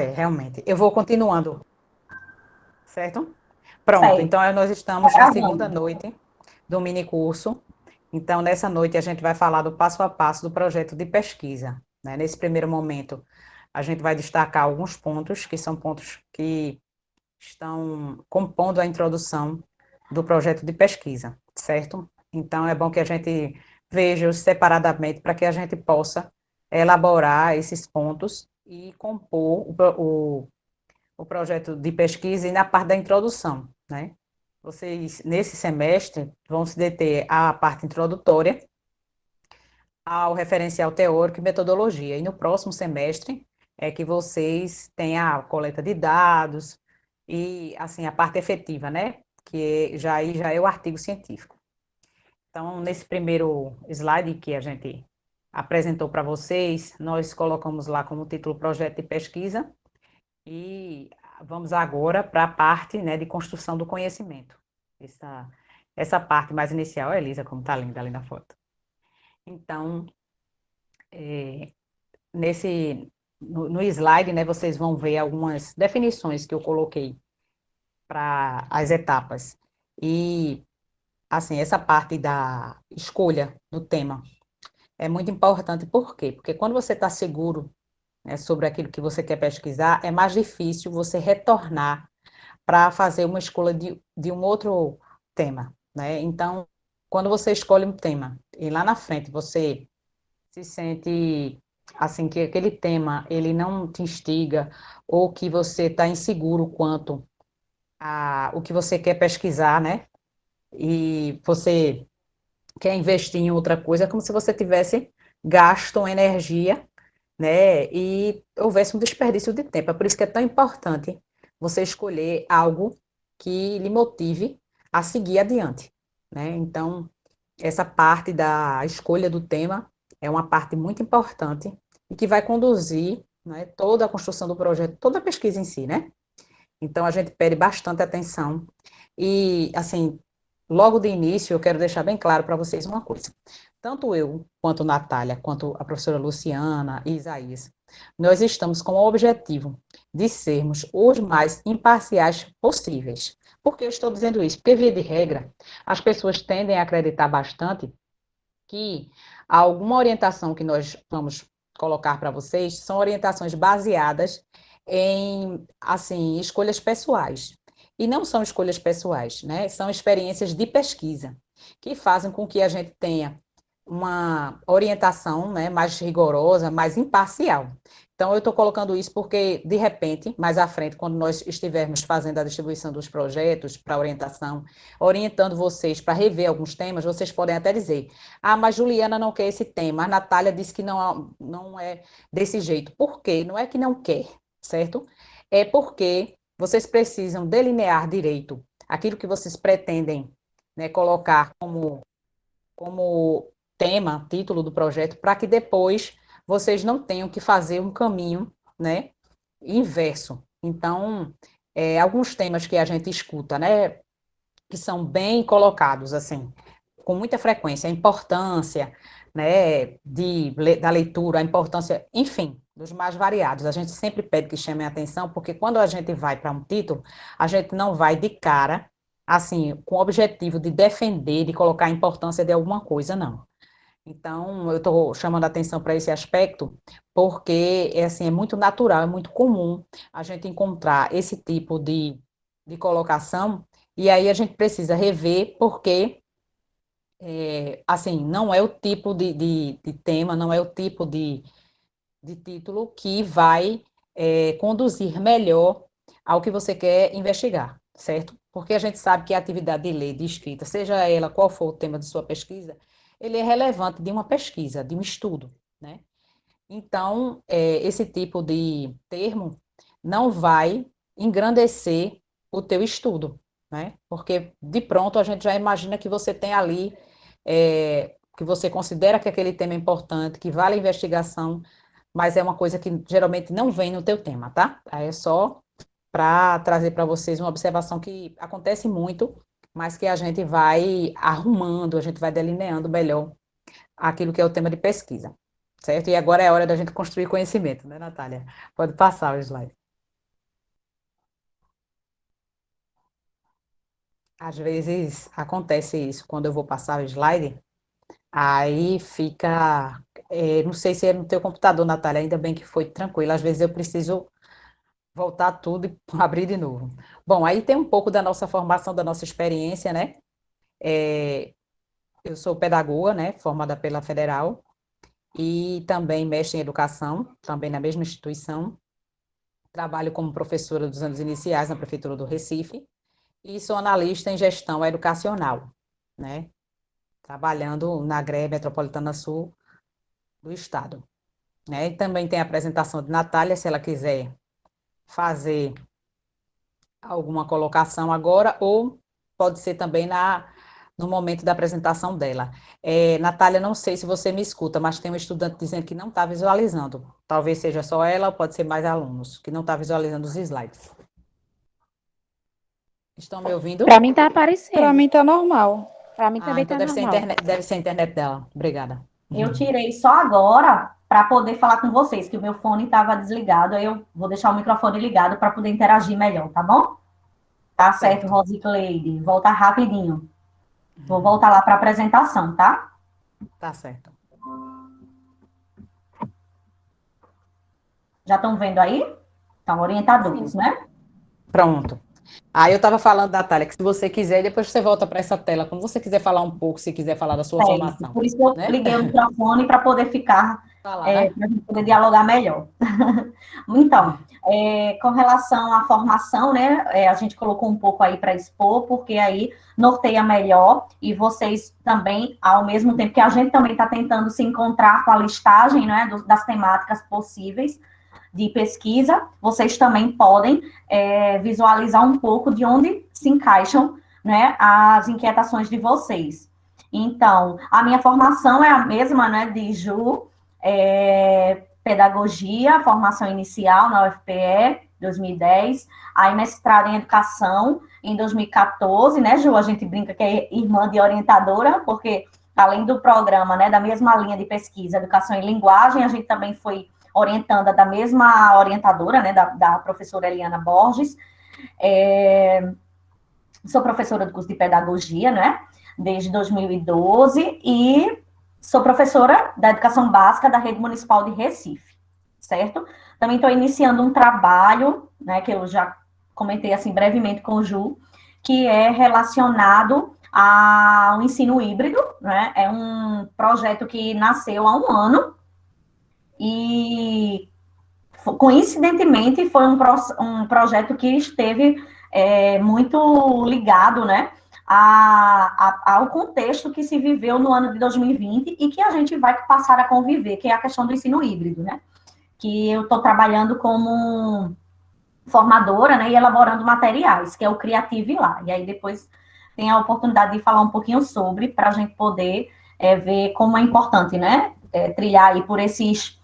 realmente. Eu vou continuando, certo? Pronto, Certo, então nós tá estamos na segunda gravando. noite do mini curso. Então, nessa noite, a gente vai falar do passo a passo do projeto de pesquisa. Né? Nesse primeiro momento, a gente vai destacar alguns pontos, que são pontos que estão compondo a introdução do projeto de pesquisa, certo? Então, é bom que a gente veja-os separadamente para que a gente possa elaborar esses pontos e compor o projeto de pesquisa e na parte da introdução, né? Vocês, nesse semestre, vão se deter à parte introdutória, ao referencial teórico e metodologia. E no próximo semestre é que vocês têm a coleta de dados e, assim, a parte efetiva, né? Que já é o artigo científico. Então, nesse primeiro slide que a gente apresentou para vocês, nós colocamos lá como título projeto de pesquisa e vamos agora para a parte, né, de construção do conhecimento. Essa parte mais inicial, Elisa, como está linda ali na foto. Então, no slide, né, vocês vão ver algumas definições que eu coloquei para as etapas. E, assim, essa parte da escolha do tema é muito importante, por quê? Porque quando você está seguro, né, sobre aquilo que você quer pesquisar, é mais difícil você retornar para fazer uma escolha de um outro tema, né? Então, quando você escolhe um tema e lá na frente você se sente assim que aquele tema ele não te instiga ou que você está inseguro quanto a o que você quer pesquisar, né? E você quer investir em outra coisa, é como se você tivesse gasto energia, né? E houvesse um desperdício de tempo. É por isso que é tão importante você escolher algo que lhe motive a seguir adiante, né? Então, essa parte da escolha do tema é uma parte muito importante e que vai conduzir, né, toda a construção do projeto, toda a pesquisa em si, né? Então, a gente pede bastante atenção. E, assim, logo de início, eu quero deixar bem claro para vocês uma coisa. Tanto eu, quanto Natália, quanto a professora Luciana e Isaías, nós estamos com o objetivo de sermos os mais imparciais possíveis. Por que eu estou dizendo isso? Porque, via de regra, as pessoas tendem a acreditar bastante que alguma orientação que nós vamos colocar para vocês são orientações baseadas em, assim, escolhas pessoais. E não são escolhas pessoais, né? São experiências de pesquisa que fazem com que a gente tenha uma orientação, né, mais rigorosa, mais imparcial. Então, eu estou colocando isso porque, de repente, mais à frente, quando nós estivermos fazendo a distribuição dos projetos para orientação, orientando vocês para rever alguns temas, vocês podem até dizer: ah, mas Juliana não quer esse tema, a Natália disse que não é desse jeito. Por quê? Não é que não quer, certo? É porque vocês precisam delinear direito aquilo que vocês pretendem, né, colocar como tema, título do projeto, para que depois vocês não tenham que fazer um caminho, né, inverso. Então, alguns temas que a gente escuta, né, que são bem colocados, assim, com muita frequência, a importância, né, da leitura, a importância, enfim, dos mais variados. A gente sempre pede que chamem a atenção, porque quando a gente vai para um título, a gente não vai de cara, assim, com o objetivo de defender, de colocar a importância de alguma coisa, não. Então, eu estou chamando a atenção para esse aspecto, porque assim, é muito natural, é muito comum a gente encontrar esse tipo de colocação, e aí a gente precisa rever, porque assim, não é o tipo de tema, não é o tipo de título que vai conduzir melhor ao que você quer investigar, certo? Porque a gente sabe que a atividade de ler, de escrita, seja ela qual for o tema de sua pesquisa, ele é relevante de uma pesquisa, de um estudo, né? Então, esse tipo de termo não vai engrandecer o teu estudo, né? Porque de pronto a gente já imagina que você tem ali, que você considera que aquele tema é importante, que vale a investigação, mas é uma coisa que geralmente não vem no teu tema, tá? Aí é só para trazer para vocês uma observação que acontece muito, mas que a gente vai arrumando, a gente vai delineando melhor aquilo que é o tema de pesquisa, certo? E agora é a hora da gente construir conhecimento, né, Natália? Pode passar o slide. Às vezes acontece isso, quando eu vou passar o slide, aí fica, não sei se é no teu computador, Natália, ainda bem que foi tranquilo, às vezes eu preciso voltar tudo e abrir de novo. Bom, aí tem um pouco da nossa formação, da nossa experiência, né? É, eu sou pedagoga, né, formada pela Federal, e também mestre em educação, também na mesma instituição. Trabalho como professora dos anos iniciais na Prefeitura do Recife, e sou analista em gestão educacional, né? Trabalhando na GRE Metropolitana Sul do Estado. Né? E também tem a apresentação de Natália, se ela quiser fazer alguma colocação agora, ou pode ser também no momento da apresentação dela. Natália, não sei se você me escuta, mas tem um estudante dizendo que não está visualizando. Talvez seja só ela, ou pode ser mais alunos, que não está visualizando os slides. Estão me ouvindo? Para mim tá Para aparecendo. mim tá normal. Para mim Ah, também então tá normal. deve ser a internet dela. Obrigada. Eu tirei só agora para poder falar com vocês, que o meu fone estava desligado, aí eu vou deixar o microfone ligado para poder interagir melhor, tá bom? Tá certo, Certo. Rosicleide. Volta rapidinho. Vou voltar lá para a apresentação, tá? Tá certo. Já estão vendo aí? São orientadores, Sim. né? Pronto. Aí eu estava falando, Natália, que se você quiser, depois você volta para essa tela, quando você quiser falar um pouco, se quiser falar da sua É isso. formação, Por isso que eu né? liguei o microfone para poder ficar, Falar, né? para a gente poder dialogar melhor. Então, com relação à formação, né, a gente colocou um pouco aí para expor, porque aí norteia melhor e vocês também, ao mesmo tempo que a gente também está tentando se encontrar com a listagem, né, das temáticas possíveis de pesquisa, vocês também podem visualizar um pouco de onde se encaixam, né, as inquietações de vocês. Então, a minha formação é a mesma, né, de Ju, pedagogia, formação inicial na UFPE, 2010, aí mestrado em educação em 2014, né, Ju? A gente brinca que é irmã de orientadora, porque além do programa, né, da mesma linha de pesquisa, educação em linguagem, a gente também foi orientanda da mesma orientadora, né, da professora Eliana Borges. Sou professora do curso de pedagogia, né, desde 2012, e sou professora da educação básica da Rede Municipal de Recife, certo? Também estou iniciando um trabalho, né, que eu já comentei assim brevemente com o Ju, que é relacionado ao ensino híbrido, né? É um projeto que nasceu há um ano e coincidentemente foi um projeto que esteve muito ligado, né, ao contexto que se viveu no ano de 2020 e que a gente vai passar a conviver, que é a questão do ensino híbrido, né, que eu estou trabalhando como formadora, né, e elaborando materiais, que é o Criative lá, e aí depois tem a oportunidade de falar um pouquinho sobre, para a gente poder ver como é importante, né, trilhar aí por esses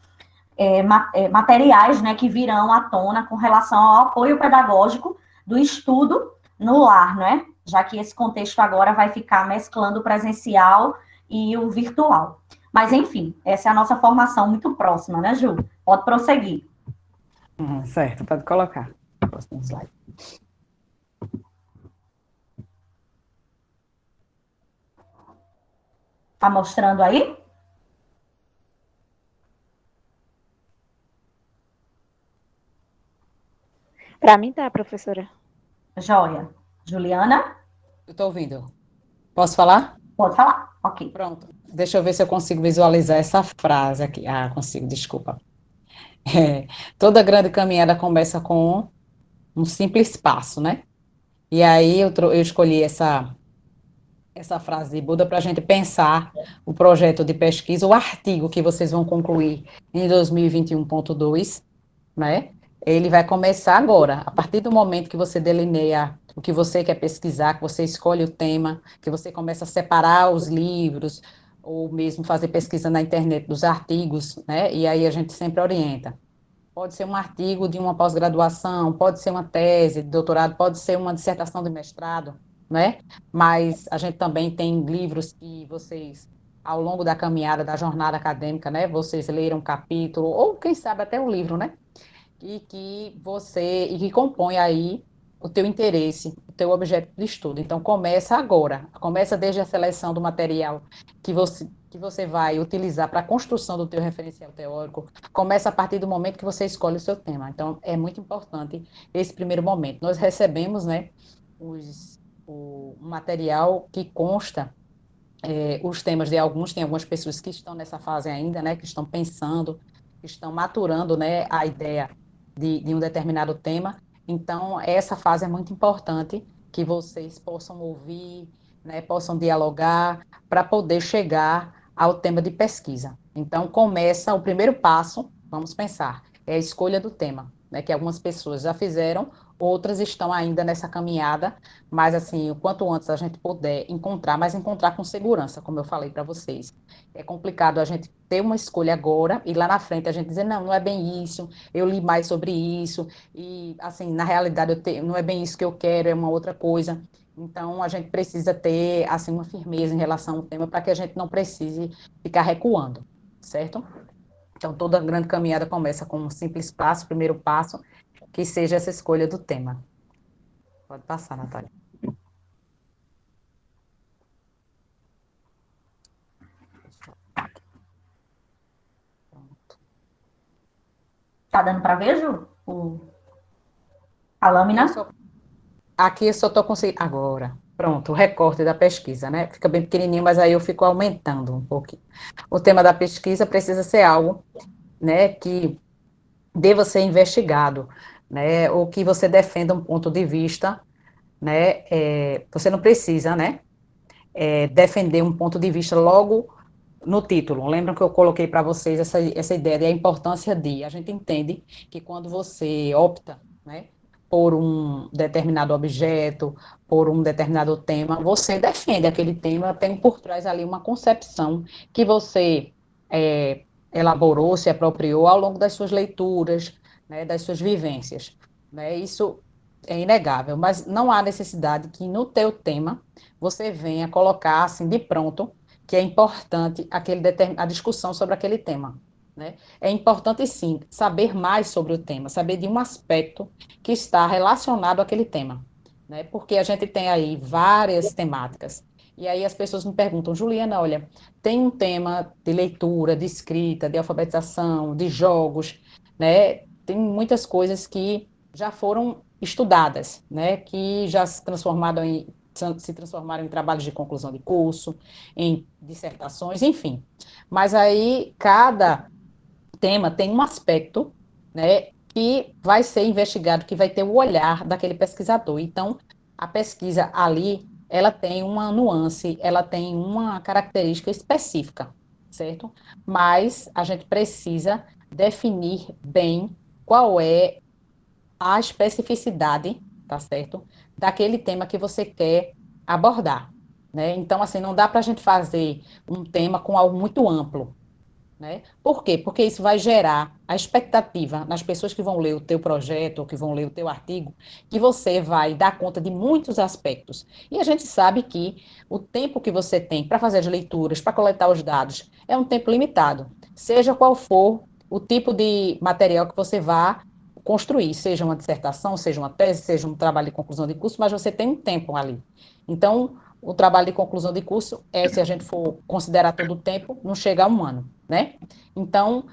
materiais, né, que virão à tona com relação ao apoio pedagógico do estudo no lar, né, já que esse contexto agora vai ficar mesclando o presencial e o virtual. Mas, enfim, essa é a nossa formação muito próxima, né, Ju? Pode prosseguir. Certo, pode colocar. Próximo slide. Tá mostrando aí? Para mim tá, professora. Joia. Juliana? Eu estou ouvindo. Posso falar? Pode falar. Ok. Pronto. Deixa eu ver se eu consigo visualizar essa frase aqui. Ah, consigo, desculpa. Toda grande caminhada começa com um simples passo, né? E aí eu escolhi essa frase de Buda para a gente pensar o projeto de pesquisa, o artigo que vocês vão concluir em 2021.2, né? Ele vai começar agora, a partir do momento que você delineia o que você quer pesquisar, que você escolhe o tema, que você começa a separar os livros, ou mesmo fazer pesquisa na internet dos artigos, né? E aí a gente sempre orienta. Pode ser um artigo de uma pós-graduação, pode ser uma tese de doutorado, pode ser uma dissertação de mestrado, né? Mas a gente também tem livros que vocês, ao longo da caminhada, da jornada acadêmica, né? Vocês leram um capítulo, ou quem sabe até um livro, né? E que compõe aí o teu interesse, o teu objeto de estudo. Então, começa agora, começa desde a seleção do material que você vai utilizar para a construção do teu referencial teórico, começa a partir do momento que você escolhe o seu tema. Então, é muito importante esse primeiro momento. Nós recebemos, né, o material que consta os temas de alguns, tem algumas pessoas que estão nessa fase ainda, né, que estão pensando, que estão maturando, né, a ideia de um determinado tema. Então, essa fase é muito importante que vocês possam ouvir, né, possam dialogar para poder chegar ao tema de pesquisa. Então, começa o primeiro passo, vamos pensar, é a escolha do tema, né, que algumas pessoas já fizeram, outras estão ainda nessa caminhada, mas, assim, o quanto antes a gente puder encontrar, mas encontrar com segurança, como eu falei para vocês. É complicado a gente ter uma escolha agora e lá na frente a gente dizer, não, não é bem isso, eu li mais sobre isso, e, assim, na realidade, não é bem isso que eu quero, é uma outra coisa. Então, a gente precisa ter, assim, uma firmeza em relação ao tema para que a gente não precise ficar recuando, certo? Então, toda grande caminhada começa com um simples passo, primeiro passo, que seja essa escolha do tema. Pode passar, Natália. Tá dando para ver, Ju? A lâmina? Aqui eu só estou conseguindo. Agora. Pronto, o recorte da pesquisa, né? Fica bem pequenininho, mas aí eu fico aumentando um pouquinho. O tema da pesquisa precisa ser algo, né, que deva ser investigado, né? Ou que você defenda um ponto de vista, né? Você não precisa, né? Defender um ponto de vista logo no título. Lembram que eu coloquei para vocês essa ideia da importância de. A gente entende que quando você opta, né, por um determinado objeto, por um determinado tema, você defende aquele tema, tem por trás ali uma concepção que você elaborou, se apropriou ao longo das suas leituras, né, das suas vivências. Né? Isso é inegável, mas não há necessidade que no teu tema você venha colocar assim de pronto que é importante a discussão sobre aquele tema. Né? É importante, sim, saber mais sobre o tema, saber de um aspecto que está relacionado àquele tema. Né? Porque a gente tem aí várias temáticas. E aí as pessoas me perguntam, Juliana, olha, tem um tema de leitura, de escrita, de alfabetização, de jogos, né? Tem muitas coisas que já foram estudadas, né? Que já se transformaram em trabalhos de conclusão de curso, em dissertações, enfim. Mas aí cada tema tem um aspecto, né, que vai ser investigado, que vai ter o olhar daquele pesquisador. Então, a pesquisa ali, ela tem uma nuance, ela tem uma característica específica, certo? Mas a gente precisa definir bem qual é a especificidade, tá certo? Daquele tema que você quer abordar, né? Então, assim, não dá para a gente fazer um tema com algo muito amplo, né? Por quê? Porque isso vai gerar a expectativa nas pessoas que vão ler o teu projeto ou que vão ler o teu artigo, que você vai dar conta de muitos aspectos. E a gente sabe que o tempo que você tem para fazer as leituras, para coletar os dados, é um tempo limitado. Seja qual for o tipo de material que você vá construir, seja uma dissertação, seja uma tese, seja um trabalho de conclusão de curso, mas você tem um tempo ali. Então, o trabalho de conclusão de curso se a gente for considerar todo o tempo, não chega a um ano, né? Então,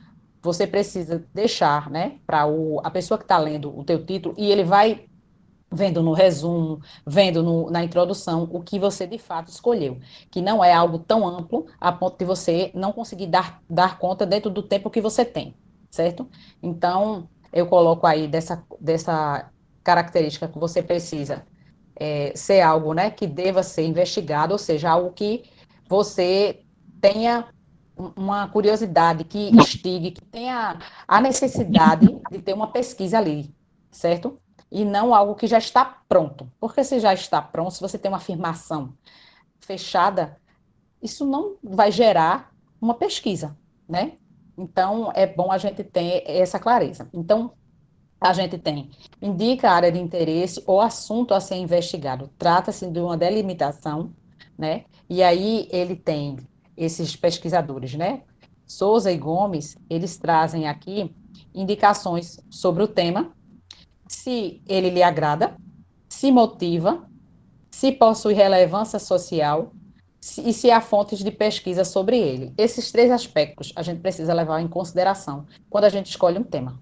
você precisa deixar, né, para a pessoa que está lendo o teu título, e ele vai vendo no resumo, vendo na introdução, o que você de fato escolheu, que não é algo tão amplo a ponto de você não conseguir dar conta dentro do tempo que você tem, certo? Então, eu coloco aí dessa característica que você precisa ser algo, né, que deva ser investigado, ou seja, algo que você tenha uma curiosidade, que instigue, que tenha a necessidade de ter uma pesquisa ali, certo? E não algo que já está pronto. Porque se já está pronto, se você tem uma afirmação fechada, isso não vai gerar uma pesquisa, né? Então, é bom a gente ter essa clareza. Então, a gente tem, indica a área de interesse ou assunto a ser investigado. Trata-se de uma delimitação, né? E aí ele tem esses pesquisadores, né? Souza e Gomes, eles trazem aqui indicações sobre o tema, se ele lhe agrada, se motiva, se possui relevância social e se há fontes de pesquisa sobre ele. Esses 3 aspectos a gente precisa levar em consideração quando a gente escolhe um tema,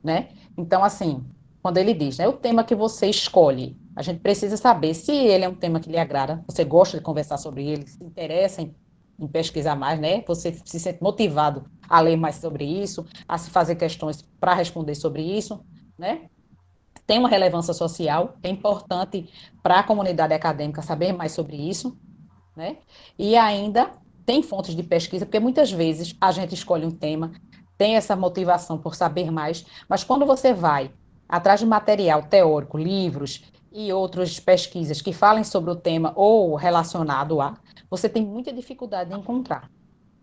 né? Então, assim, quando ele diz, né, o tema que você escolhe, a gente precisa saber se ele é um tema que lhe agrada, você gosta de conversar sobre ele, se interessa em pesquisar mais, né? Você se sente motivado a ler mais sobre isso, a se fazer questões para responder sobre isso, né? Tem uma relevância social, é importante para a comunidade acadêmica saber mais sobre isso, né? E ainda tem fontes de pesquisa, porque muitas vezes a gente escolhe um tema, tem essa motivação por saber mais, mas quando você vai atrás de material teórico, livros e outras pesquisas que falem sobre o tema ou relacionado a, você tem muita dificuldade em encontrar,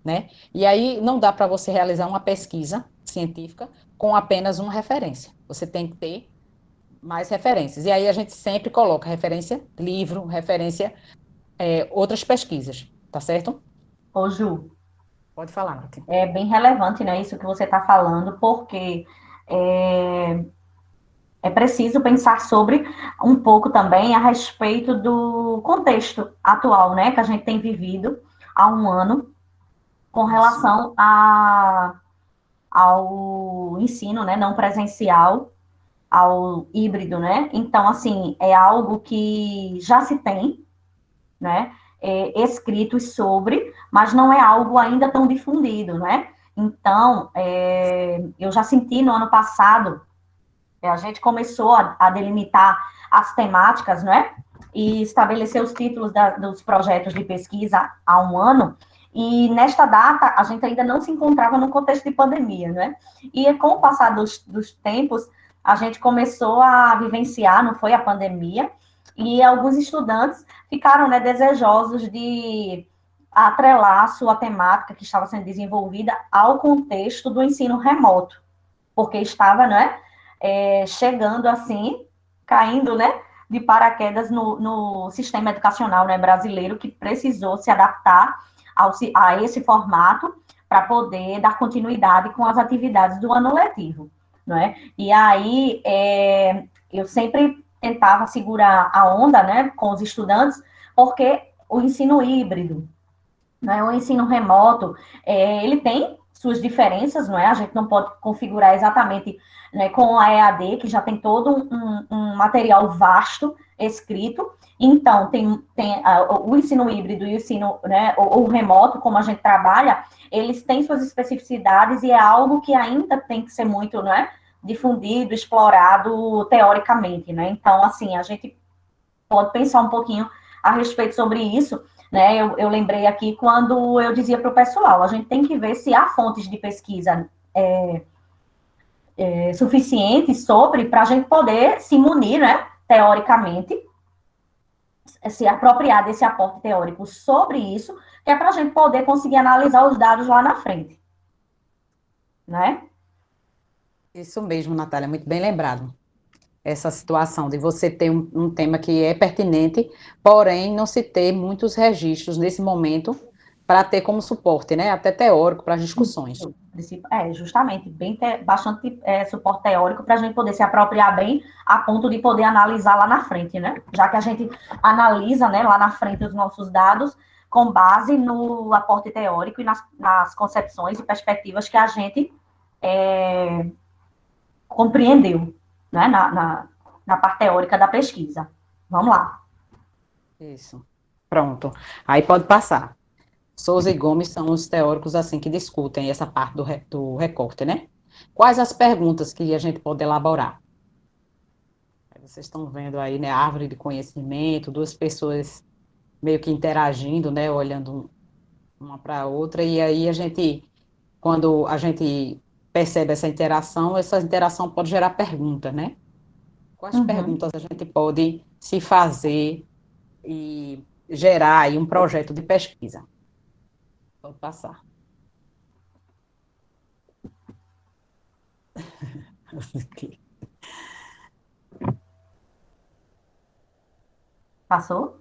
né? E aí não dá para você realizar uma pesquisa científica com apenas uma referência. Você tem que ter mais referências. E aí a gente sempre coloca referência livro, referência outras pesquisas, tá certo? Ô, Ju, Pode falar, Nath. é bem relevante, né, isso que você está falando, porque é preciso pensar sobre um pouco também a respeito do contexto atual, né, que a gente tem vivido há um ano com relação ao ensino, né, não presencial, ao híbrido, né? Então, assim, é algo que já se tem, né, escritos sobre, mas não é algo ainda tão difundido, né? Então, eu já senti no ano passado, a gente começou a delimitar as temáticas, né? E estabelecer os títulos dos projetos de pesquisa há um ano, e nesta data a gente ainda não se encontrava no contexto de pandemia, né? E com o passar dos tempos, a gente começou a vivenciar, não foi a pandemia, e alguns estudantes ficaram, né, desejosos de atrelar a sua temática que estava sendo desenvolvida ao contexto do ensino remoto, porque estava, né, chegando assim, caindo, né, de paraquedas no sistema educacional, né, brasileiro, que precisou se adaptar a esse formato para poder dar continuidade com as atividades do ano letivo, não é? E aí eu sempre tentava segurar a onda, né, com os estudantes, porque o ensino híbrido, né, o ensino remoto, ele tem suas diferenças, não é? A gente não pode configurar exatamente, né, com a EAD, que já tem todo um material vasto escrito. Então, tem o ensino híbrido e o ensino, né, o remoto, como a gente trabalha, eles têm suas especificidades e é algo que ainda tem que ser muito, né, difundido, explorado teoricamente, né? Então, assim, a gente pode pensar um pouquinho a respeito sobre isso, né? Eu lembrei aqui quando eu dizia para o pessoal, a gente tem que ver se há fontes de pesquisa suficientes sobre, para a gente poder se munir, né, teoricamente, se apropriar desse aporte teórico sobre isso, que é para a gente poder conseguir analisar os dados lá na frente, né? Isso mesmo, Natália, muito bem lembrado. Essa situação de você ter um tema que é pertinente, porém não se ter muitos registros nesse momento para ter como suporte, né? Até teórico para as discussões. Justamente, bastante suporte teórico para a gente poder se apropriar bem a ponto de poder analisar lá na frente, né? Já que a gente analisa, né, lá na frente os nossos dados com base no aporte teórico e nas concepções e perspectivas que a gente compreendeu, né, na parte teórica da pesquisa. Vamos lá. Isso. Pronto. Aí pode passar. Souza e Gomes são os teóricos assim que discutem essa parte do recorte, né? Quais as perguntas que a gente pode elaborar? Vocês estão vendo aí, né, árvore de conhecimento, duas pessoas meio que interagindo, né, olhando uma para a outra, e aí quando a gente percebe essa interação pode gerar pergunta, né? Quais perguntas a gente pode se fazer e gerar aí um projeto de pesquisa? Pode passar. Passou?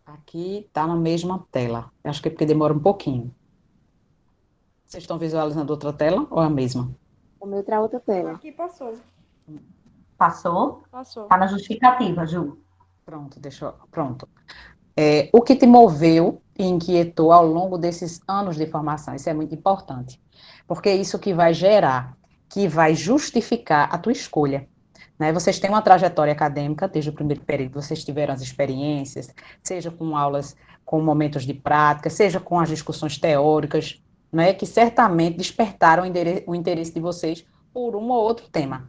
Aqui está na mesma tela. Acho que é porque demora um pouquinho. Vocês estão visualizando outra tela ou a mesma? O meu tá outra tela. Aqui passou. Passou? Passou. Está na justificativa, Ju. Pronto, pronto. O que te moveu e inquietou ao longo desses anos de formação, isso é muito importante, porque é isso que vai gerar, que vai justificar a tua escolha, né? Vocês têm uma trajetória acadêmica, desde o primeiro período, vocês tiveram as experiências, seja com aulas, com momentos de prática, seja com as discussões teóricas, né, que certamente despertaram o interesse de vocês por um ou outro tema.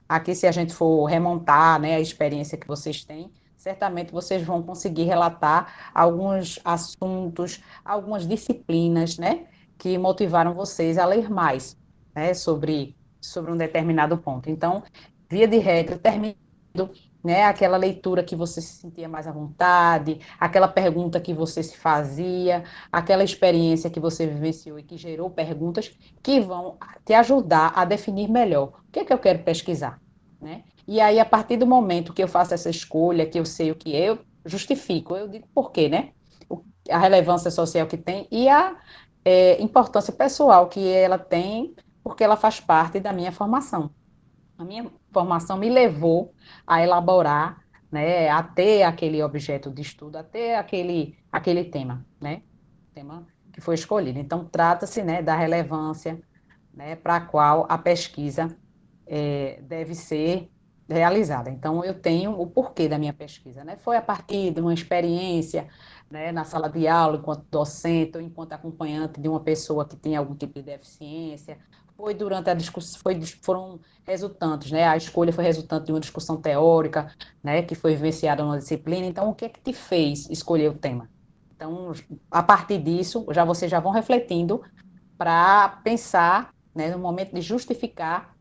Aqui, se a gente for remontar, né, a experiência que vocês têm, certamente vocês vão conseguir relatar alguns assuntos, algumas disciplinas, né, que motivaram vocês a ler mais, né, sobre um determinado ponto. Então, via de regra, terminando, né, aquela leitura que você se sentia mais à vontade, aquela pergunta que você se fazia, aquela experiência que você vivenciou e que gerou perguntas que vão te ajudar a definir melhor o que é que eu quero pesquisar, né? E aí, a partir do momento que eu faço essa escolha, que eu sei o que é, eu justifico, eu digo por quê, né? A relevância social que tem e a importância pessoal que ela tem, porque ela faz parte da minha formação. A minha formação me levou a elaborar, né, a ter aquele objeto de estudo, a ter aquele tema, né? Tema que foi escolhido. Então, trata-se, né, da relevância, né, para a qual a pesquisa deve ser realizada. Então, eu tenho o porquê da minha pesquisa, né? Foi a partir de uma experiência, né, na sala de aula, enquanto docente, ou enquanto acompanhante de uma pessoa que tem algum tipo de deficiência, foi durante a discussão, foram resultantes, né? A escolha foi resultante de uma discussão teórica, né, que foi vivenciada numa disciplina. Então, o que é que te fez escolher o tema? Então, a partir disso, vocês já vão refletindo para pensar, né, no momento de justificar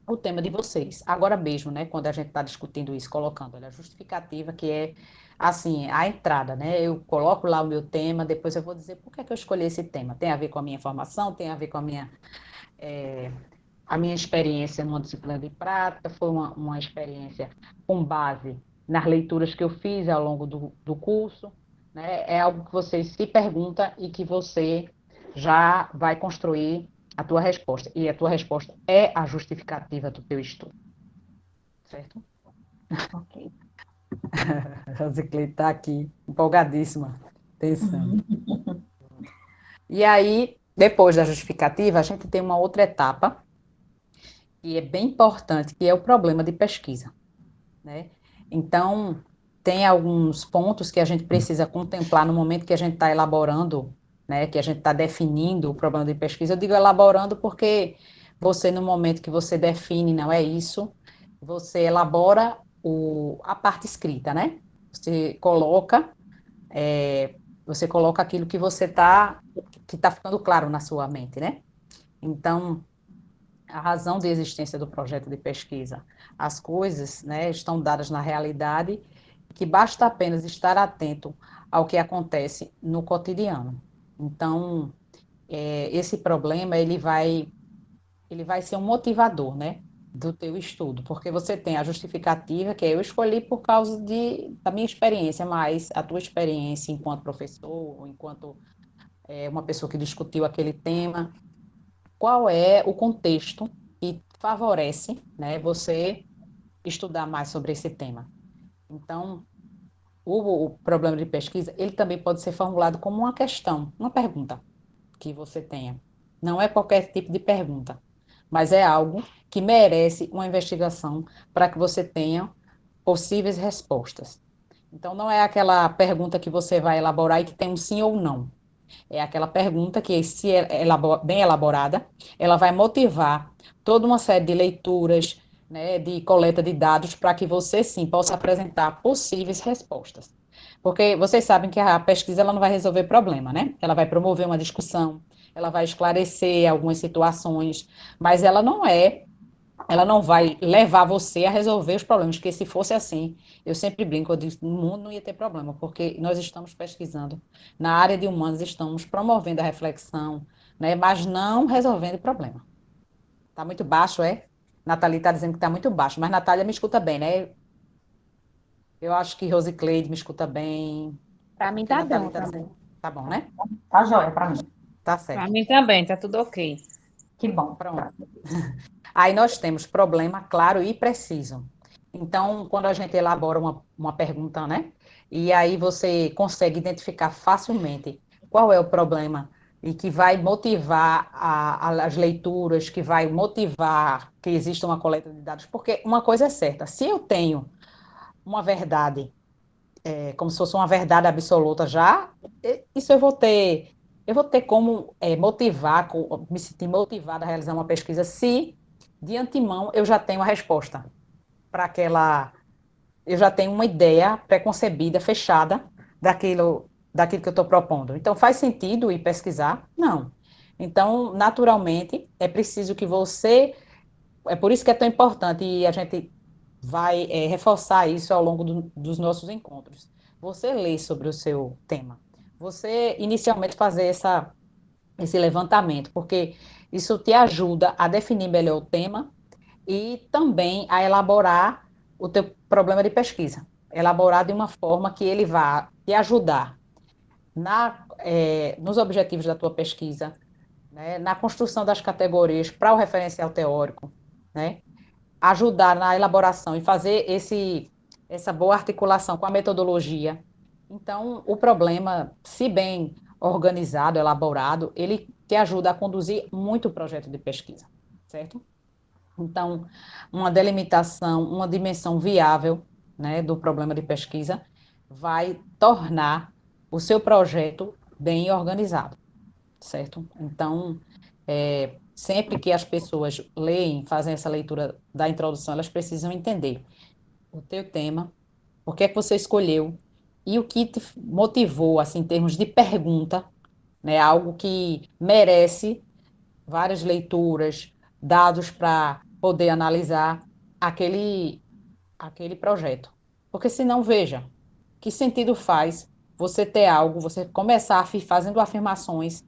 o tema de vocês. Agora mesmo, né, quando a gente está discutindo isso, colocando a justificativa, que é, assim, a entrada, né, eu coloco lá o meu tema, depois eu vou dizer por que é que eu escolhi esse tema. Tem a ver com a minha formação, tem a ver com a minha experiência numa disciplina de prática, foi uma experiência com base nas leituras que eu fiz ao longo do curso, né, é algo que você se pergunta e que você já vai construir a tua resposta. E a tua resposta é a justificativa do teu estudo. Certo? Ok. A Rosicleide está aqui, empolgadíssima, pensando. E aí, depois da justificativa, a gente tem uma outra etapa, que é bem importante, que é o problema de pesquisa, né? Então, tem alguns pontos que a gente precisa contemplar no momento que a gente está elaborando, né, que a gente está definindo o problema de pesquisa. Eu digo elaborando porque você, no momento que você define, não é isso, você elabora a parte escrita, né? Você coloca, você coloca aquilo que está ficando claro na sua mente, né? Então, a razão de existência do projeto de pesquisa. As coisas, né, estão dadas na realidade, que basta apenas estar atento ao que acontece no cotidiano. Então, esse problema, ele vai ser um motivador, né, do teu estudo, porque você tem a justificativa, que eu escolhi por causa da minha experiência, mas a tua experiência enquanto professor, ou enquanto uma pessoa que discutiu aquele tema, qual é o contexto que favorece, né, você estudar mais sobre esse tema. Então, o problema de pesquisa, ele também pode ser formulado como uma questão, uma pergunta que você tenha. Não é qualquer tipo de pergunta, mas é algo que merece uma investigação para que você tenha possíveis respostas. Então, não é aquela pergunta que você vai elaborar e que tem um sim ou não. É aquela pergunta que, se é bem elaborada, ela vai motivar toda uma série de leituras, né, de coleta de dados, para que você, sim, possa apresentar possíveis respostas. Porque vocês sabem que a pesquisa ela não vai resolver problema, né? Ela vai promover uma discussão, ela vai esclarecer algumas situações, mas ela não vai levar você a resolver os problemas, porque se fosse assim, eu sempre brinco, eu digo, no mundo não ia ter problema, porque nós estamos pesquisando na área de humanos, estamos promovendo a reflexão, né, mas não resolvendo o problema. Está muito baixo, é? Nathalie está dizendo que está muito baixo, mas Natália me escuta bem, né? Eu acho que Rosicleide me escuta bem. Para mim Que tá Natália bom está também. dizendo. Tá bom, né? Tá joia para mim. Tá Para certo. mim também, tá tudo ok. Que bom. Pronto. Aí nós temos problema claro e preciso. Então, quando a gente elabora uma pergunta, né? E aí você consegue identificar facilmente qual é o problema e que vai motivar as leituras, que vai motivar que exista uma coleta de dados, porque uma coisa é certa, se eu tenho uma verdade, como se fosse uma verdade absoluta já, isso eu vou ter como motivar, me sentir motivada a realizar uma pesquisa se de antemão eu já tenho a resposta para aquela, eu já tenho uma ideia preconcebida, fechada daquilo que eu estou propondo. Então, faz sentido ir pesquisar? Não. Então, naturalmente, é preciso que você, é por isso que é tão importante, e a gente vai reforçar isso ao longo dos nossos encontros. Você lê sobre o seu tema. Você, inicialmente, fazer esse levantamento, porque isso te ajuda a definir melhor o tema e também a elaborar o teu problema de pesquisa. Elaborar de uma forma que ele vá te ajudar nos objetivos da tua pesquisa, né, na construção das categorias para o referencial teórico, né, ajudar na elaboração e fazer essa boa articulação com a metodologia. Então, o problema, se bem organizado, elaborado, ele te ajuda a conduzir muito o projeto de pesquisa, certo? Então, uma delimitação, uma dimensão viável, né, do problema de pesquisa vai tornar o seu projeto bem organizado, certo? Então, sempre que as pessoas leem, fazem essa leitura da introdução, elas precisam entender o teu tema, por que é que você escolheu e o que te motivou, assim, em termos de pergunta, né, algo que merece várias leituras, dados para poder analisar aquele projeto. Porque senão, veja, que sentido faz você ter algo, você começar fazendo afirmações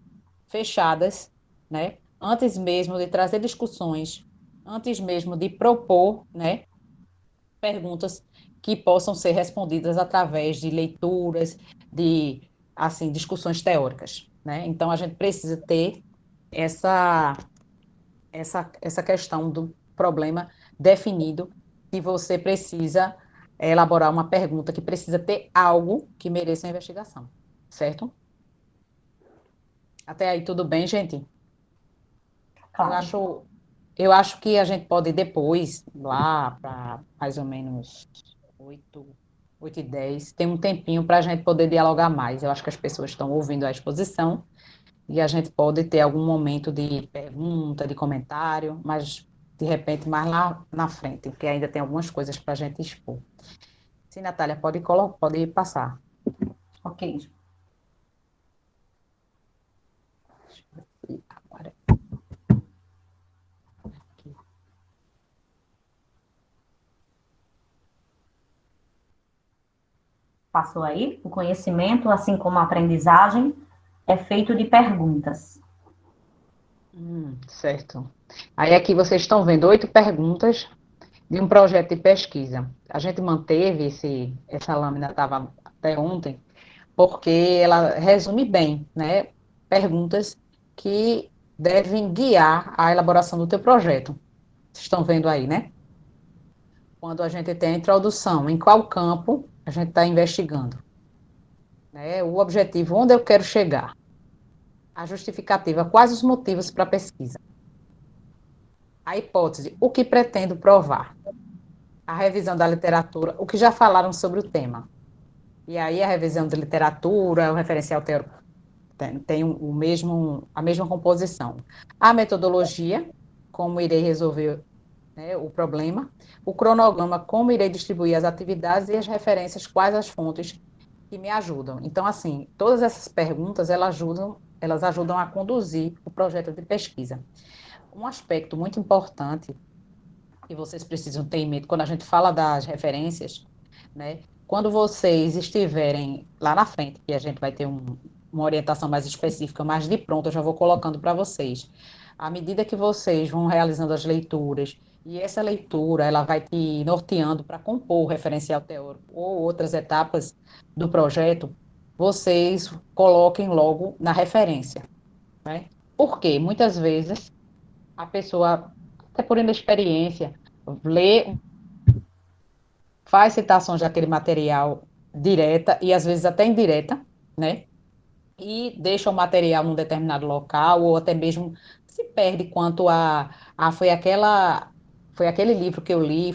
fechadas, né? Antes mesmo de trazer discussões, antes mesmo de propor, né, perguntas que possam ser respondidas através de leituras, de assim, discussões teóricas, né? Então a gente precisa ter essa essa questão do problema definido e você precisa elaborar uma pergunta que precisa ter algo que mereça a investigação, certo? Até aí tudo bem, gente? Eu Claro. acho, eu acho que a gente pode depois, lá para mais ou menos 8, 8h10, tem um tempinho para a gente poder dialogar mais. Eu acho que as pessoas estão ouvindo a exposição e a gente pode ter algum momento de pergunta, de comentário, mas de repente mais lá na frente, porque ainda tem algumas coisas para a gente expor. Sim, Natália, pode passar. Ok. Agora, aqui. Passou aí? O conhecimento, assim como a aprendizagem, é feito de perguntas. Certo. Aí aqui vocês estão vendo 8 perguntas de um projeto de pesquisa. A gente manteve essa lâmina, estava até ontem, porque ela resume bem, né? Perguntas que devem guiar a elaboração do teu projeto. Vocês estão vendo aí, né? Quando a gente tem a introdução, em qual campo a gente está investigando, né? O objetivo, onde eu quero chegar. A justificativa, quais os motivos para a pesquisa. A hipótese, o que pretendo provar. A revisão da literatura, o que já falaram sobre o tema. E aí a revisão de literatura, o referencial teórico tem a mesma composição. A metodologia, como irei resolver, né, o problema. O cronograma, como irei distribuir as atividades e as referências, quais as fontes que me ajudam. Então, assim, todas essas perguntas, elas ajudam a conduzir o projeto de pesquisa. Um aspecto muito importante que vocês precisam ter em mente quando a gente fala das referências, né? Quando vocês estiverem lá na frente, que a gente vai ter uma orientação mais específica, mas de pronto eu já vou colocando para vocês. À medida que vocês vão realizando as leituras, e essa leitura ela vai te norteando para compor o referencial teórico ou outras etapas do projeto, vocês coloquem logo na referência, né? Porque muitas vezes a pessoa, até por inexperiência, lê faz citações daquele material direta e às vezes até indireta, né? E deixa o material num determinado local, ou até mesmo se perde quanto foi aquele livro que eu li,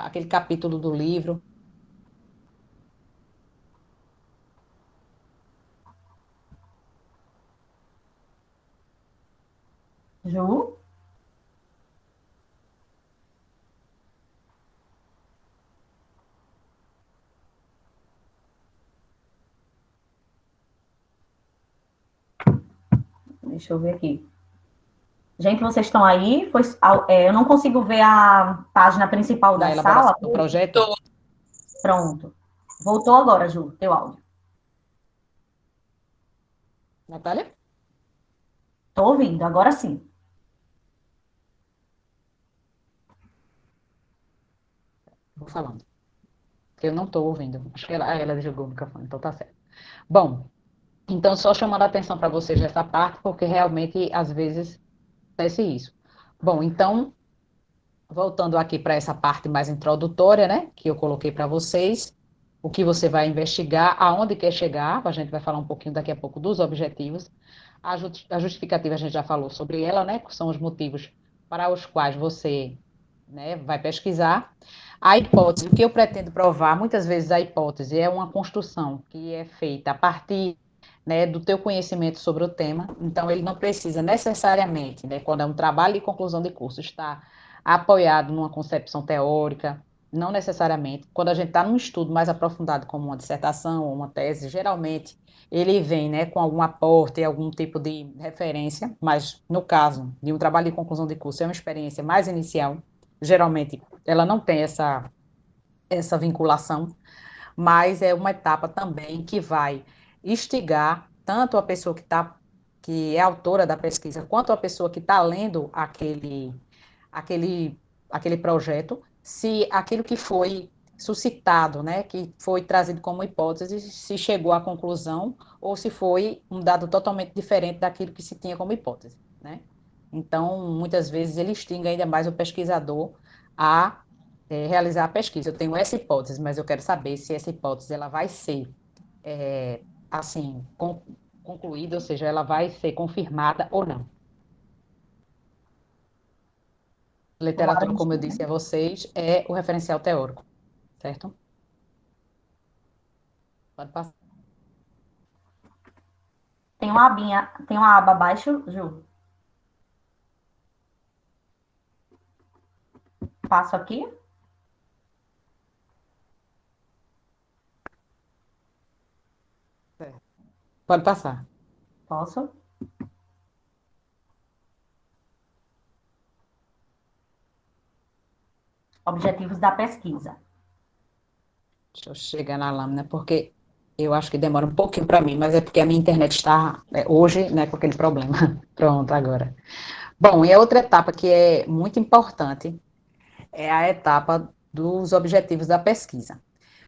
aquele capítulo do livro. Ju? Deixa eu ver aqui. Gente, vocês estão aí? Eu não consigo ver a página principal Na da elaboração sala. do projeto. Pronto. Voltou agora, Ju, teu áudio. Natália? Estou ouvindo, agora sim. Vou falando. Porque eu não estou ouvindo. Acho que ela desligou o microfone, então tá certo. Bom, então só chamando a atenção para vocês nessa parte, porque realmente, às vezes, acontece isso. Bom, então, voltando aqui para essa parte mais introdutória, né, que eu coloquei para vocês, o que você vai investigar, aonde quer chegar, a gente vai falar um pouquinho daqui a pouco dos objetivos. A justificativa a gente já falou sobre ela, né, que são os motivos para os quais você, né, vai pesquisar. A hipótese, o que eu pretendo provar, muitas vezes a hipótese é uma construção que é feita a partir, né, do teu conhecimento sobre o tema, então ele não precisa necessariamente, né, quando é um trabalho de conclusão de curso, estar apoiado numa concepção teórica, não necessariamente. Quando a gente está num estudo mais aprofundado, como uma dissertação ou uma tese, geralmente ele vem, né, com algum aporte, algum tipo de referência, mas no caso de um trabalho de conclusão de curso, é uma experiência mais inicial, geralmente ela não tem essa vinculação, mas é uma etapa também que vai instigar tanto a pessoa que é autora da pesquisa, quanto a pessoa que está lendo aquele, aquele projeto, se aquilo que foi suscitado, né, que foi trazido como hipótese, se chegou à conclusão ou se foi um dado totalmente diferente daquilo que se tinha como hipótese, né? Então, muitas vezes ele instiga ainda mais o pesquisador a realizar a pesquisa. Eu tenho essa hipótese, mas eu quero saber se essa hipótese ela vai ser assim concluída, ou seja, ela vai ser confirmada ou não. Agora a Literatura, gente como eu disse a vocês, é o referencial teórico, certo? Pode passar. tem uma aba abaixo, Ju. Passo aqui. Pode passar. Posso? Objetivos da pesquisa. Deixa eu chegar na lâmina, porque eu acho que demora um pouquinho para mim, mas é porque a minha internet está hoje, né, com aquele problema. Pronto, agora. Bom, e a outra etapa que é muito importante é a etapa dos objetivos da pesquisa.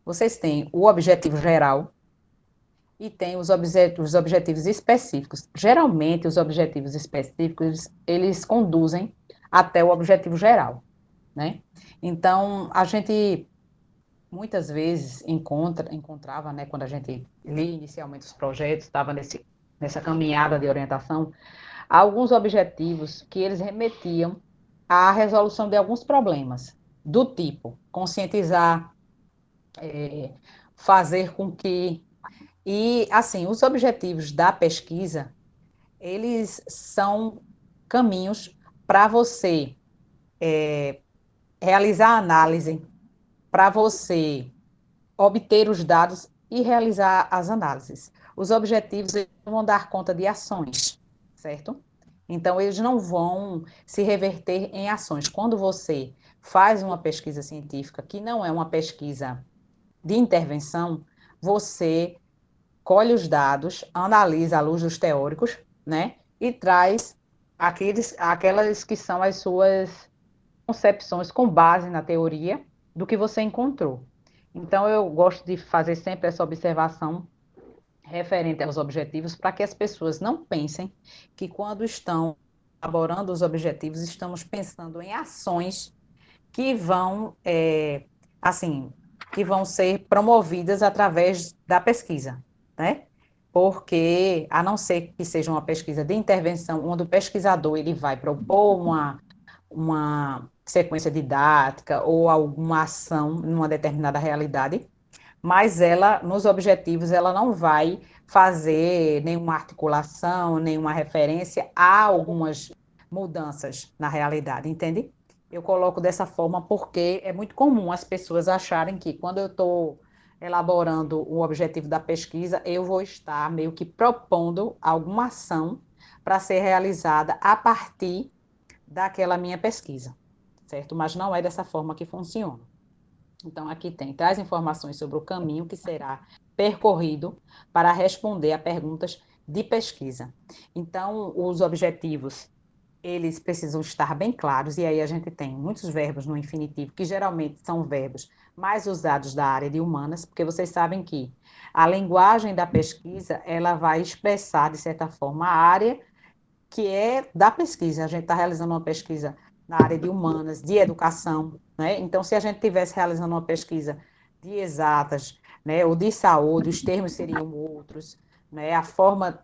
Vocês têm o objetivo geral e tem os objetivos específicos. Geralmente, os objetivos específicos, eles conduzem até o objetivo geral, né? Então, a gente muitas vezes encontrava, né, quando a gente lia inicialmente os projetos, estava nessa caminhada de orientação, alguns objetivos que eles remetiam à resolução de alguns problemas, do tipo conscientizar, fazer com que. E, assim, os objetivos da pesquisa, eles são caminhos para você realizar a análise, para você obter os dados e realizar as análises. Os objetivos vão dar conta de ações, certo? Então, eles não vão se reverter em ações. Quando você faz uma pesquisa científica, que não é uma pesquisa de intervenção, você colhe os dados, analisa à luz dos teóricos, né? E traz aquelas que são as suas concepções com base na teoria do que você encontrou. Então, eu gosto de fazer sempre essa observação referente aos objetivos, para que as pessoas não pensem que quando estão elaborando os objetivos, estamos pensando em ações que vão, assim, que vão ser promovidas através da pesquisa, né? Porque, a não ser que seja uma pesquisa de intervenção, onde o pesquisador ele vai propor uma sequência didática ou alguma ação numa determinada realidade, mas ela, nos objetivos, ela não vai fazer nenhuma articulação, nenhuma referência a algumas mudanças na realidade, entende? Eu coloco dessa forma porque é muito comum as pessoas acharem que quando eu estou elaborando o objetivo da pesquisa, eu vou estar meio que propondo alguma ação para ser realizada a partir daquela minha pesquisa, certo? Mas não é dessa forma que funciona. Então, aqui tem, traz informações sobre o caminho que será percorrido para responder a perguntas de pesquisa. Então, os objetivos, eles precisam estar bem claros, e aí a gente tem muitos verbos no infinitivo, que geralmente são verbos mais usados da área de humanas, porque vocês sabem que a linguagem da pesquisa, ela vai expressar, de certa forma, a área que é da pesquisa. A gente está realizando uma pesquisa na área de humanas, de educação, né? Então, se a gente estivesse realizando uma pesquisa de exatas, né, ou de saúde, os termos seriam outros, né? A forma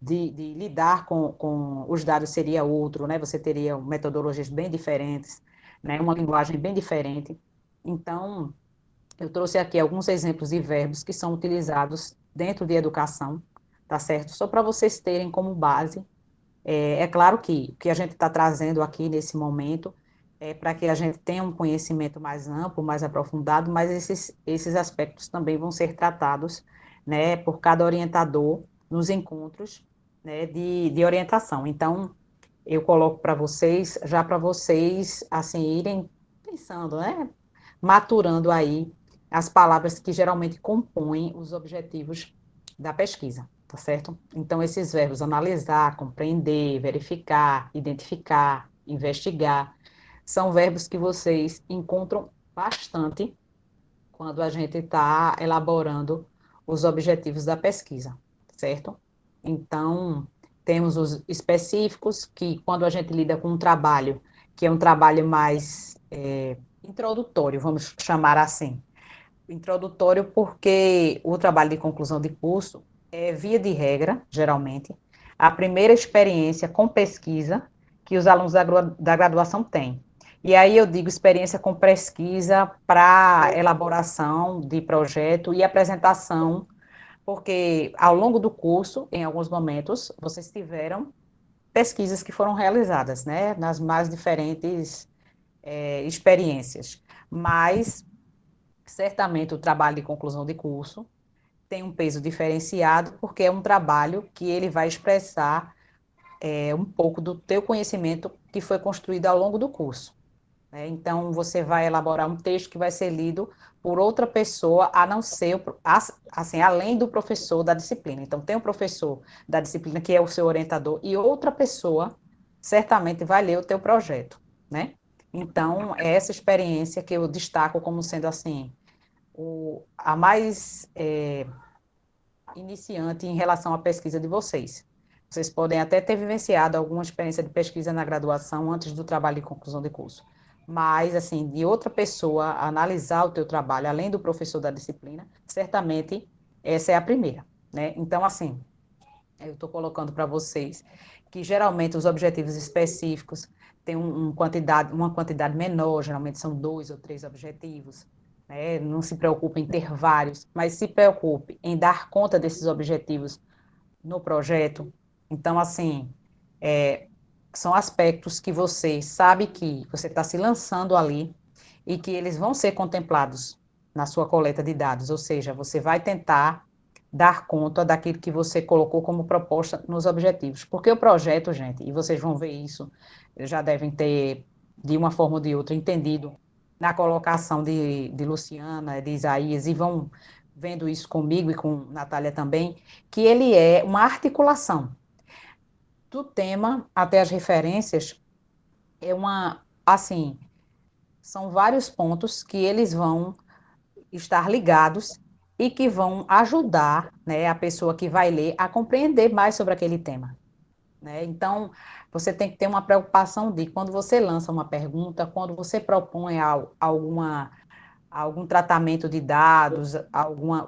de lidar com os dados seria outro, né? Você teria metodologias bem diferentes, né? Uma linguagem bem diferente. Então, eu trouxe aqui alguns exemplos de verbos que são utilizados dentro de educação, tá certo? Só para vocês terem como base. É claro que o que a gente está trazendo aqui nesse momento é para que a gente tenha um conhecimento mais amplo, mais aprofundado, mas esses aspectos também vão ser tratados, né, por cada orientador nos encontros, né, de orientação. Então, eu coloco para vocês, já para vocês, assim, irem pensando, né, maturando aí as palavras que geralmente compõem os objetivos da pesquisa, tá certo? Então, esses verbos analisar, compreender, verificar, identificar, investigar, são verbos que vocês encontram bastante quando a gente está elaborando os objetivos da pesquisa, certo? Então, temos os específicos, que quando a gente lida com um trabalho, que é um trabalho mais introdutório, vamos chamar assim. Introdutório porque o trabalho de conclusão de curso é, via de regra, geralmente, a primeira experiência com pesquisa que os alunos da graduação têm. E aí eu digo experiência com pesquisa para elaboração de projeto e apresentação, porque ao longo do curso, em alguns momentos, vocês tiveram pesquisas que foram realizadas, né, nas mais diferentes experiências. Mas certamente o trabalho de conclusão de curso tem um peso diferenciado, porque é um trabalho que ele vai expressar um pouco do teu conhecimento que foi construído ao longo do curso, né? Então, você vai elaborar um texto que vai ser lido por outra pessoa, a não ser, assim, além do professor da disciplina. Então, tem um professor da disciplina que é o seu orientador e outra pessoa certamente vai ler o teu projeto, né? Então, é essa experiência que eu destaco como sendo, assim, a mais iniciante em relação à pesquisa de vocês. Vocês podem até ter vivenciado alguma experiência de pesquisa na graduação antes do trabalho de conclusão de curso, mas, assim, de outra pessoa analisar o teu trabalho, além do professor da disciplina, certamente essa é a primeira, né? Então, assim, eu estou colocando para vocês que geralmente os objetivos específicos têm uma quantidade menor, geralmente são 2 ou 3 objetivos, né? Não se preocupe em ter vários, mas se preocupe em dar conta desses objetivos no projeto. Então, assim, são aspectos que você sabe que você está se lançando ali e que eles vão ser contemplados na sua coleta de dados, ou seja, você vai tentar dar conta daquilo que você colocou como proposta nos objetivos. Porque o projeto, gente, e vocês vão ver isso, já devem ter, de uma forma ou de outra, entendido na colocação de Luciana, de Isaías, e vão vendo isso comigo e com Natália também, que ele é uma articulação do tema até as referências, assim, são vários pontos que eles vão estar ligados e que vão ajudar, né, a pessoa que vai ler a compreender mais sobre aquele tema, né? Então, você tem que ter uma preocupação de quando você lança uma pergunta, quando você propõe algum tratamento de dados,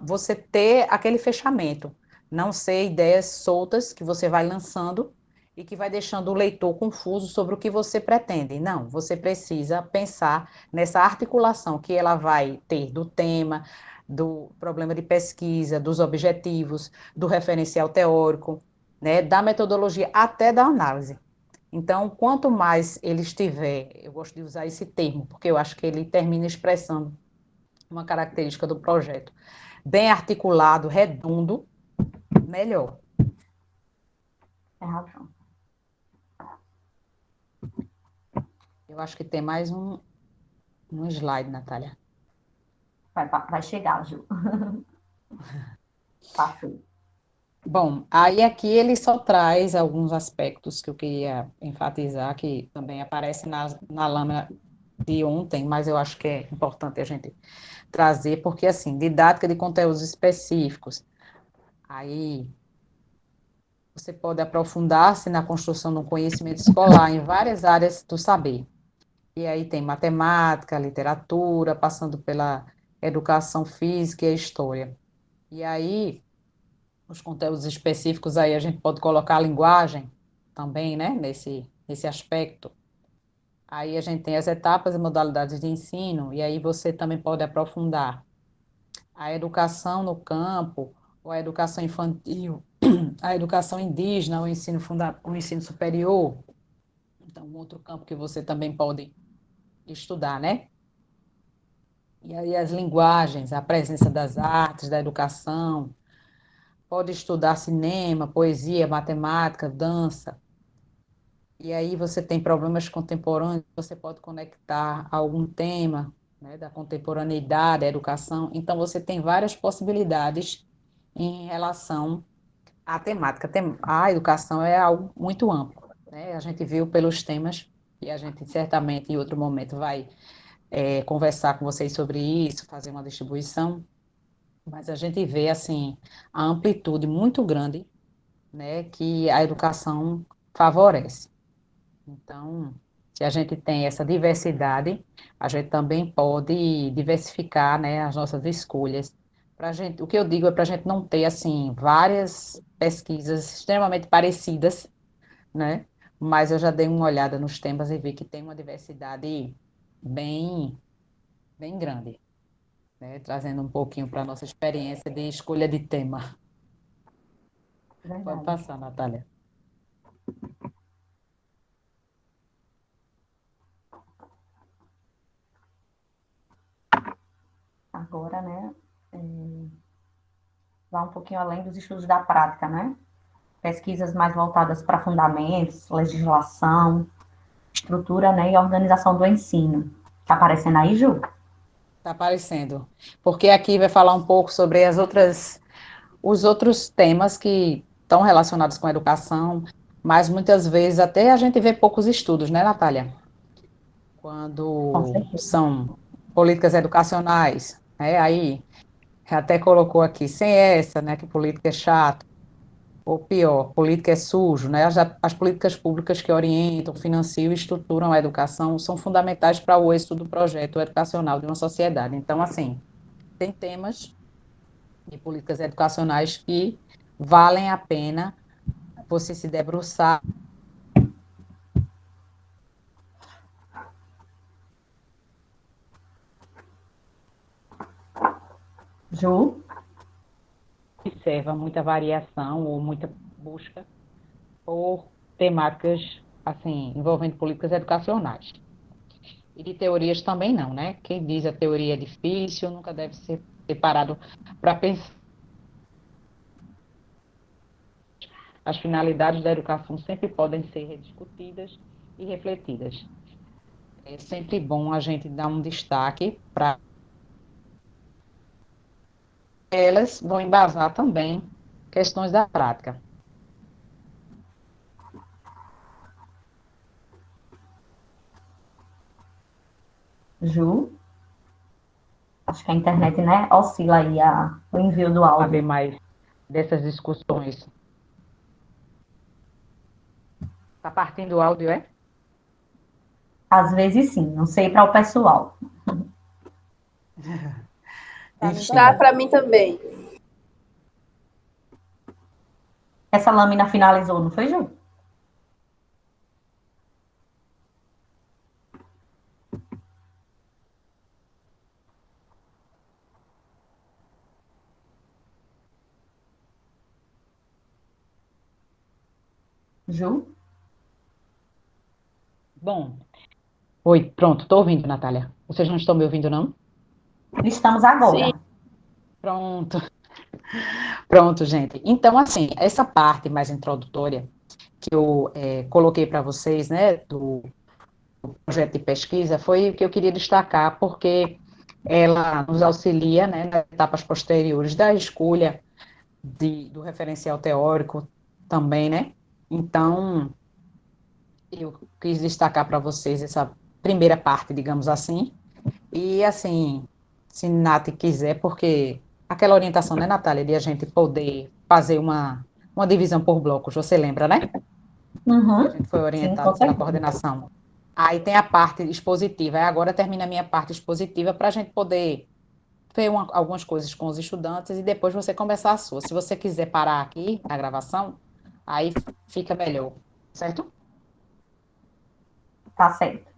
você ter aquele fechamento, não ser ideias soltas que você vai lançando e que vai deixando o leitor confuso sobre o que você pretende. Não, você precisa pensar nessa articulação que ela vai ter do tema, do problema de pesquisa, dos objetivos, do referencial teórico, né, da metodologia até da análise. Então, quanto mais ele estiver, eu gosto de usar esse termo, porque eu acho que ele termina expressando uma característica do projeto, bem articulado, redondo, melhor. Tem razão. Eu acho que tem mais um slide, Natália. Vai chegar, Ju. Passei. Bom, aí aqui ele só traz alguns aspectos que eu queria enfatizar, que também aparece na lâmina de ontem, mas eu acho que é importante a gente trazer, porque, assim, didática de conteúdos específicos, aí você pode aprofundar-se na construção de um conhecimento escolar em várias áreas do saber. E aí tem matemática, literatura, passando pela educação física e a história. E aí, os conteúdos específicos aí a gente pode colocar a linguagem também, né, nesse aspecto. Aí a gente tem as etapas e modalidades de ensino, e aí você também pode aprofundar a educação no campo, ou a educação infantil, a educação indígena, o ensino superior. Então, um outro campo que você também pode estudar, né? E aí as linguagens, a presença das artes, da educação, pode estudar cinema, poesia, matemática, dança. E aí você tem problemas contemporâneos, você pode conectar a algum tema, né, da contemporaneidade, da educação. Então você tem várias possibilidades em relação à temática. A educação é algo muito amplo, né? A gente viu pelos temas e a gente certamente em outro momento vai conversar com vocês sobre isso, fazer uma distribuição, mas a gente vê assim a amplitude muito grande, né, que a educação favorece. Então, se a gente tem essa diversidade, a gente também pode diversificar, né, as nossas escolhas. Pra gente, o que eu digo é para a gente não ter assim várias pesquisas extremamente parecidas, né? Mas eu já dei uma olhada nos temas e vi que tem uma diversidade bem, bem grande, né? Trazendo um pouquinho para a nossa experiência de escolha de tema. Pode Verdade. passar, Natália. Agora, né, vai um pouquinho além dos estudos da prática, né? Pesquisas mais voltadas para fundamentos, legislação, estrutura, né, e organização do ensino. Tá aparecendo aí, Ju? Está aparecendo. Porque aqui vai falar um pouco sobre os outros temas que estão relacionados com a educação, mas muitas vezes até a gente vê poucos estudos, né, Natália? Com Quando certeza. são políticas educacionais, né? Aí até colocou aqui, sem essa, né, que política é chato, ou pior, política é sujo, né? As políticas públicas que orientam, financiam e estruturam a educação são fundamentais para o êxito do projeto educacional de uma sociedade. Então, assim, tem temas de políticas educacionais que valem a pena você se debruçar. Ju? Observa muita variação ou muita busca por temáticas assim envolvendo políticas educacionais. E de teorias também não, né? Quem diz a teoria é difícil nunca deve ser separado para pensar. As finalidades da educação sempre podem ser rediscutidas e refletidas. É sempre bom a gente dar um destaque para elas, vão embasar também questões da prática. Ju? Acho que a internet, né, oscila aí o envio do Saber áudio. mais dessas discussões. Está partindo o áudio, é? Às vezes sim, não sei para o pessoal. Pra mim Enfim. Tá, também. para mim também. Essa lâmina finalizou, não foi, Ju? Ju? Bom, oi, pronto, estou ouvindo, Natália. Vocês não estão me ouvindo, não? Estamos Sim. agora. Pronto, pronto, gente. Então, assim, essa parte mais introdutória que eu coloquei para vocês, né, do projeto de pesquisa, foi o que eu queria destacar, porque ela nos auxilia, né, nas etapas posteriores da escolha do referencial teórico também, né? Então, eu quis destacar para vocês essa primeira parte, digamos assim, e assim, se Nath quiser, porque aquela orientação, né, Natália, de a gente poder fazer uma divisão por blocos, você lembra, né? A Uhum. gente foi Sim, orientado com pela certeza. coordenação. Aí tem a parte expositiva, aí agora termina a minha parte expositiva para a gente poder ver algumas coisas com os estudantes e depois você começar a sua. Se você quiser parar aqui a gravação, aí fica melhor, certo? Tá certo.